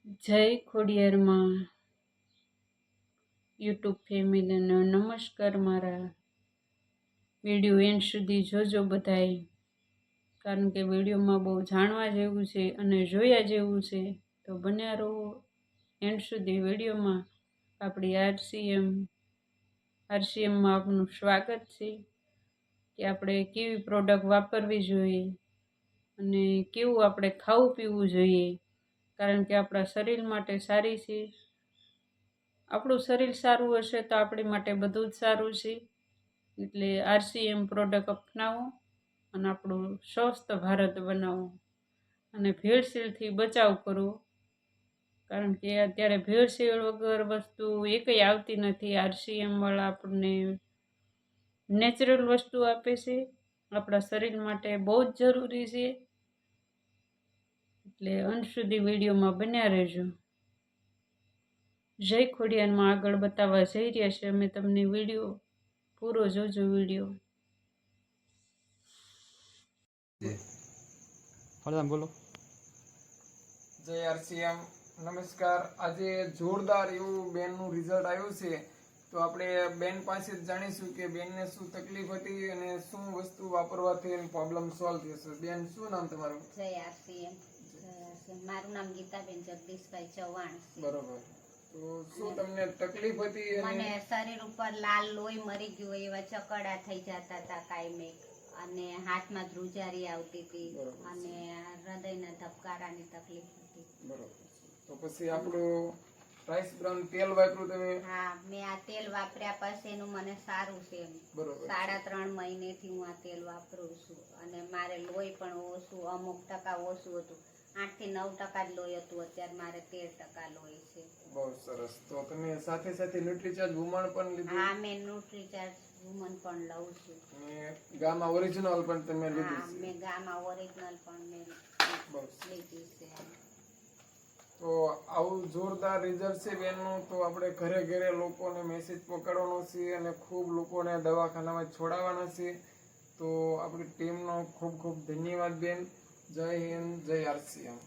જય ખોડિયારમાં યુટ્યુબ ફેમિલીનો નમસ્કાર। મારા વિડીયો એન્ડ સુધી જોજો બધાય, કારણ કે વિડીયોમાં બહુ જાણવા જેવું છે અને જોયા જેવું છે, તો બન્યા રહો એન્ડ સુધી। વિડીયોમાં આપણી આરસીએમમાં આપનું સ્વાગત છે કે આપણે કેવી પ્રોડક્ટ વાપરવી જોઈએ અને કેવું આપણે ખાવું પીવું જોઈએ, કારણ કે આપણા શરીર માટે સારી છે। આપણું શરીર સારું હશે તો આપણી માટે બધું જ સારું છે। એટલે આરસીએમ પ્રોડક્ટ અપનાવો અને આપણું સ્વસ્થ ભારત બનાવો અને ભેળસેળથી બચાવ કરો, કારણ કે અત્યારે ભેળસેળ વગર વસ્તુ એકય આવતી નથી। આરસીએમ વાળા આપણને નેચરલ વસ્તુ આપે છે, આપણા શરીર માટે બહુ જ જરૂરી છે। એટલે અંત સુધી વિડીયોમાં બન્યા રહેજો। જય ખોડિયારમાં આગળ બતાવવા જઈ રહ્યા છે અમે તમને વિડીયો પૂરો જોજો। વિડીયો બોલો। જય આરસીએમ, નમસ્કાર। આજે જોરદાર એવું બેનનું રિઝલ્ટ આવ્યું છે, તો આપણે બેન પાસે જ જાણીશું કે બેનને શું તકલીફ હતી અને શું વસ્તુ વાપરવાથી એની પ્રોબ્લેમ સોલ્વ થશે। બેન, શું નામ તમારું? જય આરસીએમ। મારું નામ ગીતાબેન જગદીશભાઈ ચૌહાણ। બરોબર। તો શું તમને તકલીફ હતી? મને શરીર ઉપર લાલ લોહી મરી ગયું, એવા ચકડા થઈ જતા હતા કાયમી, અને હાથમાં ધ્રુજારી આવતી હતી અને હૃદયના ધબકારાની તકલીફ હતી। બરોબર। તો પછી આપણું રાઈસ બ્રાઉન તેલ વાપર્યું તમે? હા, મેં આ તેલ વાપર્યા પછી એનું મને સારું છે। બરોબર। 3.5 મહિનેથી હું આ તેલ વાપરું છું અને મારે લોહી પણ ઓછું, અમુક ટકા ઓછું હતું। 8 થી 9% જ લોહી હતું, અત્યારે મારે 13% લોહી છે। બહુ સરસ। તો તમે સાથે સાથે ન્યુટ્રીચાર્જ વુમન પણ લીધું? હા, મેં ન્યુટ્રીચાર્જ વુમન પણ લઉં છું અને ગામા ઓરિજિનલ પણ તમે લીધું છે? હા, મેં ગામા ઓરિજિનલ પણ મેં લીધી છે। તો આવું જોરદાર રિઝલ્ટ છે બેનનું। તો આપણે ઘરે ઘરે લોકોને મેસેજ પકડવાનો છે અને ખૂબ લોકોને દવાખાનામાં છોડાવવાના છે। તો આપણી ટીમનો ખૂબ ખૂબ ધન્યવાદ બેન। જય હિન્દ, જય આરસીએમ।